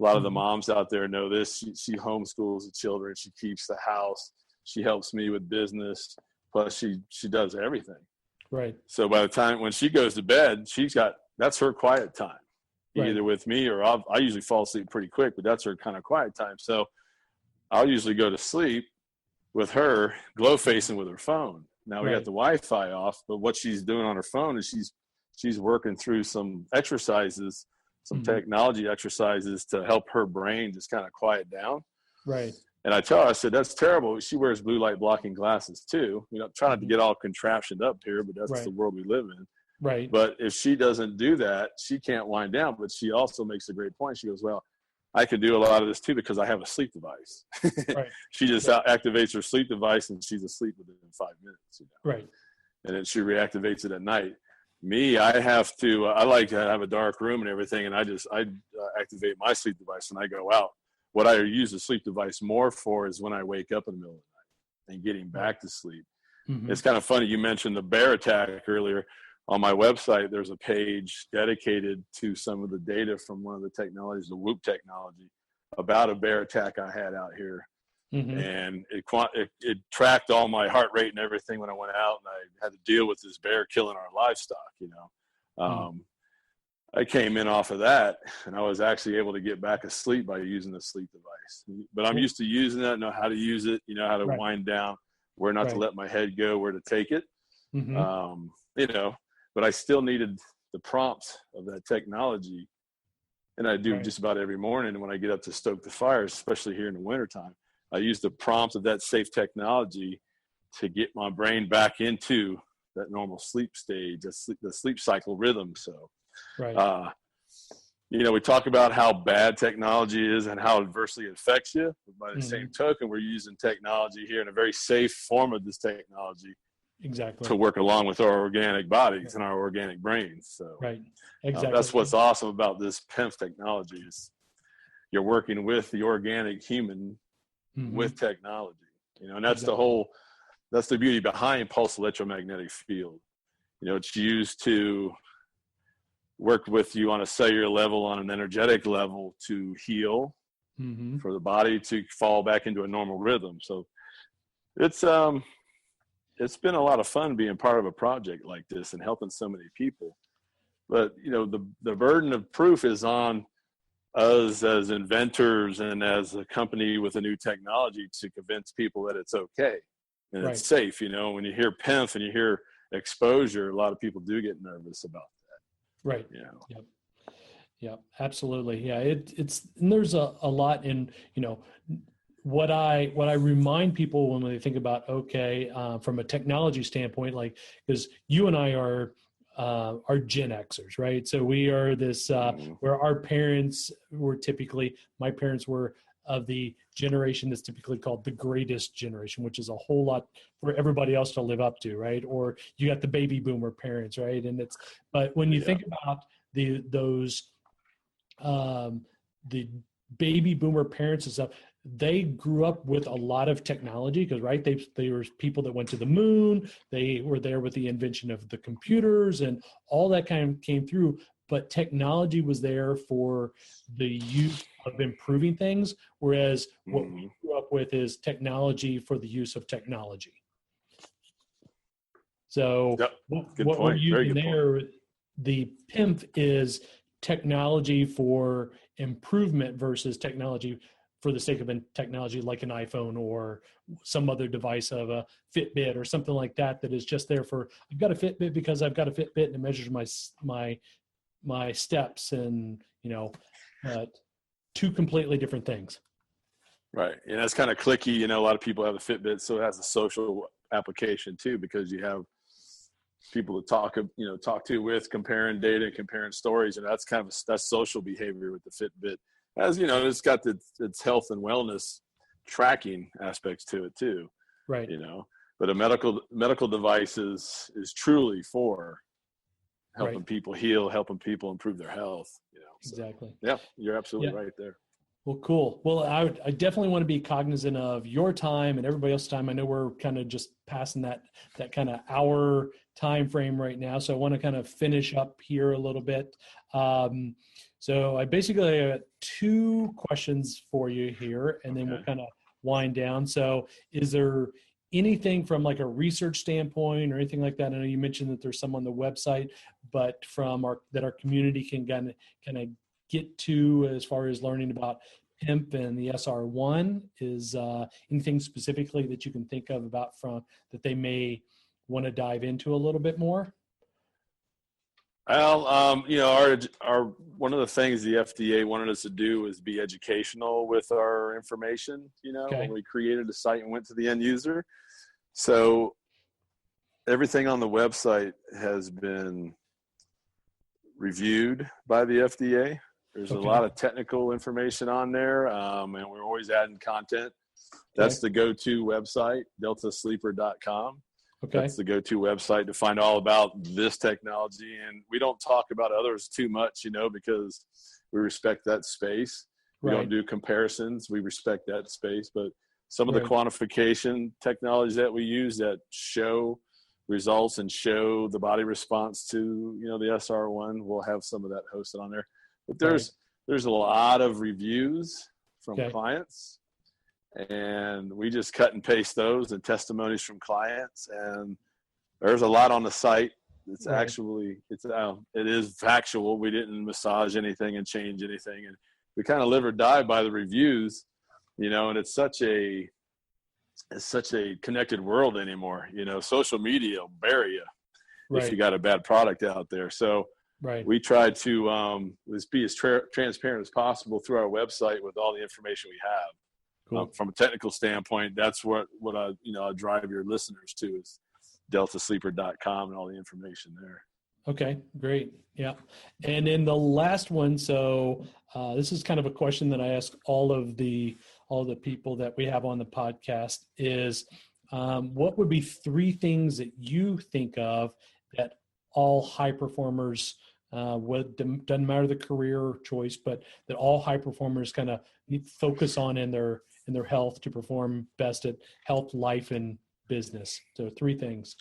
a lot of the moms out there know this. She homeschools the children. She keeps the house. She helps me with business. Plus, she does everything. Right. So by the time when she goes to bed, that's her quiet time, either with me or I usually fall asleep pretty quick, but that's her kind of quiet time. So I'll usually go to sleep with her glow facing with her phone. Now we got the Wi-Fi off, but what she's doing on her phone is she's working through some exercises, some technology exercises to help her brain just kind of quiet down. Right. And I tell her, I said, that's terrible. She wears blue light blocking glasses too. Try not to get all contraptioned up here, but that's the world we live in. Right. But if she doesn't do that, she can't wind down. But she also makes a great point. She goes, well, I can do a lot of this too because I have a sleep device. Right. She just activates her sleep device and she's asleep within 5 minutes. Right. And then she reactivates it at night. Me, I have to, I like to have a dark room and everything. And I activate my sleep device when I go out. What I use the sleep device more for is when I wake up in the middle of the night and getting back to sleep. It's kind of funny. You mentioned the bear attack earlier. On my website, there's a page dedicated to some of the data from one of the technologies, the Whoop technology, about a bear attack I had out here and it tracked all my heart rate and everything when I went out, and I had to deal with this bear killing our livestock, I came in off of that, and I was actually able to get back asleep by using the sleep device. But I'm used to using that, know how to use it, how to wind down, where not to let my head go, where to take it. But I still needed the prompts of that technology. And I do just about every morning when I get up to stoke the fires, especially here in the wintertime. I use the prompts of that safe technology to get my brain back into that normal sleep stage, the sleep cycle rhythm. So, we talk about how bad technology is and how adversely it affects you. But by the same token, we're using technology here in a very safe form of this technology to work along with our organic bodies and our organic brains. So that's what's awesome about this PEMF technology is you're working with the organic human with technology, and that's that's the beauty behind pulse electromagnetic field. It's used to work with you on a cellular level, on an energetic level, to heal, for the body to fall back into a normal rhythm. So it's been a lot of fun being part of a project like this and helping so many people. But the burden of proof is on us as inventors and as a company with a new technology to convince people that it's okay and it's safe. When you hear PEMF and you hear exposure, a lot of people do get nervous about that. Right. Yep. Absolutely. Yeah. It's and there's a lot in, what I remind people when they think about, from a technology standpoint, because you and I are Gen Xers, right? So we are this, where our parents were my parents were of the generation that's typically called the greatest generation, which is a whole lot for everybody else to live up to, right? Or you got the baby boomer parents, right? But when you think about the baby boomer parents and stuff, they grew up with a lot of technology because, they were people that went to the moon. They were there with the invention of the computers and all that kind of came through. But technology was there for the use of improving things, whereas what we grew up with is technology for the use of technology. So what we're using there, the PEMF is technology for improvement versus technology for the sake of technology like an iPhone or some other device of a Fitbit or something like that is just there for, I've got a Fitbit because I've got a Fitbit and it measures my steps and, two completely different things. Right. And that's kind of clicky. A lot of people have a Fitbit, so it has a social application too, because you have people to talk to with comparing data, comparing stories. And that's that's social behavior with the Fitbit. As it's got its health and wellness tracking aspects to it too. Right. But a medical device is truly for helping people heal, helping people improve their health. Exactly. Yeah, you're absolutely right there. Well, cool. Well, I definitely want to be cognizant of your time and everybody else's time. I know we're kind of just passing that kind of hour time frame right now. So I want to kind of finish up here a little bit. So I basically have 2 questions for you here, and then we'll kind of wind down. So is there anything from like a research standpoint or anything like that? I know you mentioned that there's some on the website, but that our community can kind of get to as far as learning about PEMF and the SR1. Is anything specifically that you can think of that they may want to dive into a little bit more? Well, our one of the things the FDA wanted us to do was be educational with our information, when we created the site and went to the end user. So everything on the website has been reviewed by the FDA. There's a lot of technical information on there, and we're always adding content. That's the go-to website, deltasleeper.com. That's the go-to website to find all about this technology. And we don't talk about others too much, because we respect that space. We don't do comparisons. We respect that space. But some of the quantification technologies that we use that show results and show the body response to, the SR1, we'll have some of that hosted on there. But there's a lot of reviews from clients and we just cut and paste those and testimonies from clients. And there's a lot on the site. It's right. actually, it is factual. We didn't massage anything and change anything. And we kind of live or die by the reviews, you know, and it's such a connected world anymore. You know, social media will bury you Right. if you got a bad product out there. So Right. we try to be as transparent as possible through our website with all the information we have. Cool. From a technical standpoint, that's what I drive your listeners to is deltasleeper.com and all the information there. Okay, great. Yeah. And then the last one, so this is kind of a question that I ask all the people that we have on the podcast is, what would be 3 things that you think of that all high performers, doesn't matter the career choice, but that all high performers kind of focus on in their health to perform best at health, life, and business? So 3 things.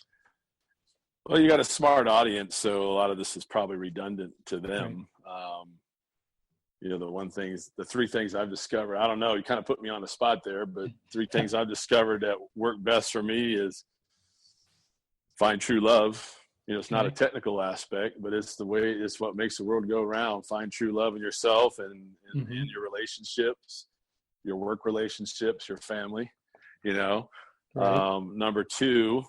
Well, you got a smart audience, so a lot of this is probably redundant to them. Right. The 3 things I've discovered, I don't know, you kind of put me on the spot there, but 3 things I've discovered that work best for me is find true love. You know, it's not a technical aspect, but it's what makes the world go around. Find true love in yourself and in your relationships, your work relationships, your family, you know. Right. Number two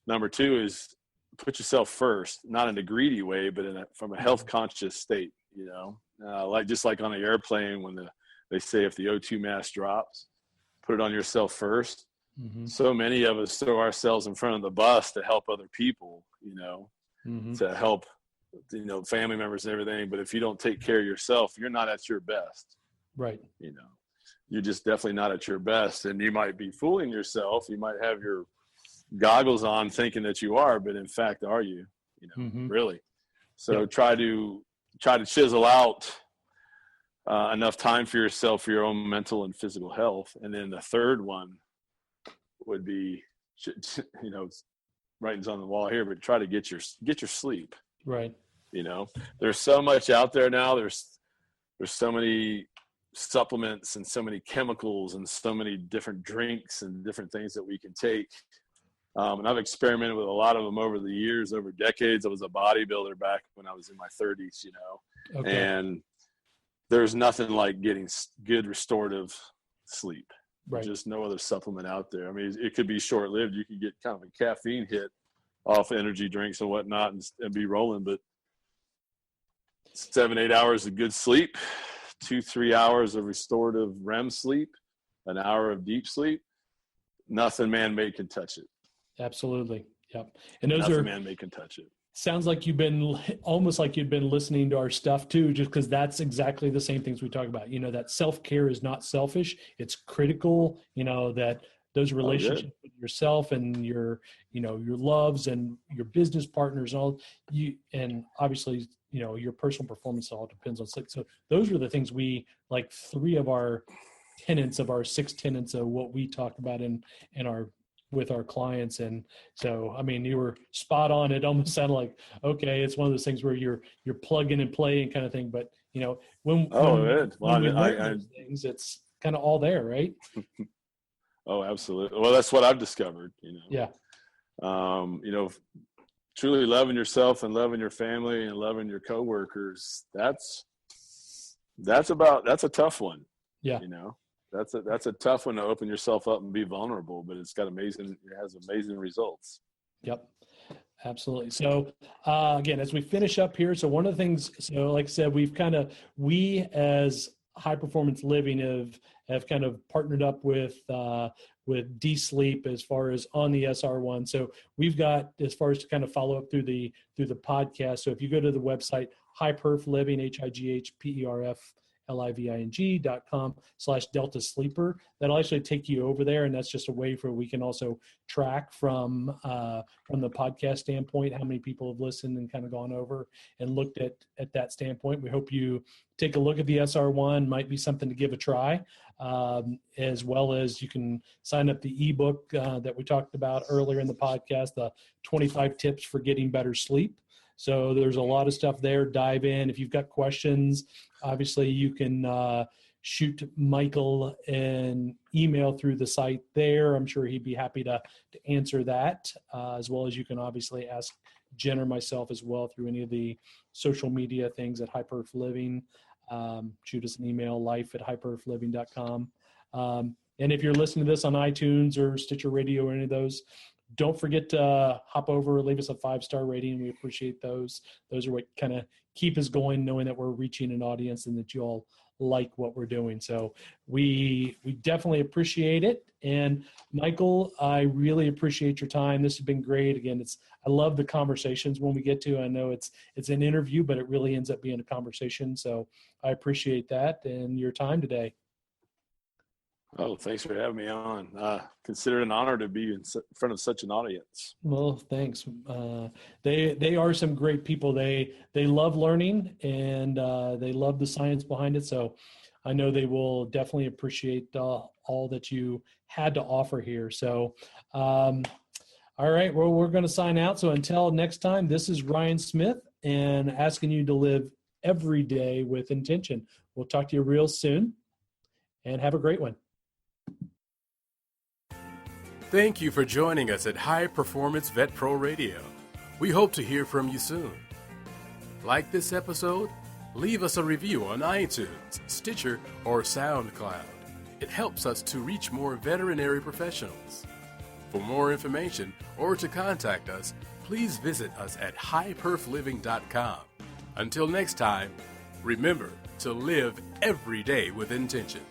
is put yourself first, not in a greedy way, but from a health conscious state, you know, like on an airplane when they say if the O2 mask drops, put it on yourself first. Mm-hmm. So many of us throw ourselves in front of the bus to help other people, you know, to help, you know, family members and everything. But if you don't take care of yourself, you're not at your best. Right. You know, you're just definitely not at your best, and you might be fooling yourself. You might have your goggles on thinking that you are, but in fact, are you, really? So try to chisel out enough time for yourself for your own mental and physical health. And then the third one would be, you know, writing's on the wall here, but try to get your sleep. Right. You know, there's so much out there now. There's so many supplements and so many chemicals and so many different drinks and different things that we can take. And I've experimented with a lot of them over the years, over decades. I was a bodybuilder back when I was in my 30s, you know, and there's nothing like getting good restorative sleep. Right. Just no other supplement out there. I mean, it could be short-lived. You could get kind of a caffeine hit off energy drinks and whatnot and be rolling, but 7-8 hours of good sleep, 2-3 hours of restorative REM sleep, an hour of deep sleep, nothing man-made can touch it. Absolutely. Yep. And those nothing man-made can touch it. Sounds like you've been almost like you've been listening to our stuff too, just because that's exactly the same things we talk about. You know, that self-care is not selfish. It's critical, you know, that those relationships with yourself and your loves and your business partners and all and obviously, you know, your personal performance all depends on sleep. So those are the things we like 3 of our tenets of our 6 tenets of what we talk about with our clients. And so, I mean, you were spot on. It almost sounded like, okay, it's one of those things where you're plugging and playing kind of thing. But, you know, when we learn those things, it's kind of all there, right? Oh, absolutely. Well, that's what I've discovered, you know. Yeah. You know, truly loving yourself and loving your family and loving your coworkers, that's a tough one. Yeah. You know. That's a tough one to open yourself up and be vulnerable, but it has amazing results. Yep, absolutely. So again, as we finish up here, so one of the things, so like I said, we as High Performance Living have kind of partnered up with D-Sleep as far as on the SR1. So we've got, as far as to kind of follow up through the podcast. So if you go to the website, HighPerf Living, HIGHPERF living.com/Delta Sleeper. That'll actually take you over there, and that's just a way for we can also track from the podcast standpoint how many people have listened and kind of gone over and looked at that standpoint. We hope you take a look at the SR1. Might be something to give a try, as well as you can sign up the ebook that we talked about earlier in the podcast, the 25 tips for getting better sleep. So there's a lot of stuff there. Dive in. If you've got questions, obviously you can shoot Michael an email through the site there. I'm sure he'd be happy to answer that, as well as you can obviously ask Jen or myself as well through any of the social media things at HyperF Living. Shoot us an email, life@hyperfliving.com. And if you're listening to this on iTunes or Stitcher Radio or any of those, don't forget to hop over, leave us a 5-star rating. We appreciate those. Those are what kind of keep us going, knowing that we're reaching an audience and that you all like what we're doing. So we definitely appreciate it. And Michael, I really appreciate your time. This has been great. Again, I love the conversations when we get to. I know it's an interview, but it really ends up being a conversation. So I appreciate that and your time today. Oh, thanks for having me on. Consider it an honor to be in front of such an audience. Well, thanks. They are some great people. They love learning and they love the science behind it. So I know they will definitely appreciate all that you had to offer here. So, all right, well, we're going to sign out. So until next time, this is Ryan Smith and asking you to live every day with intention. We'll talk to you real soon and have a great one. Thank you for joining us at High Performance Vet Pro Radio. We hope to hear from you soon. Like this episode? Leave us a review on iTunes, Stitcher, or SoundCloud. It helps us to reach more veterinary professionals. For more information or to contact us, please visit us at hyperfliving.com. Until next time, remember to live every day with intention.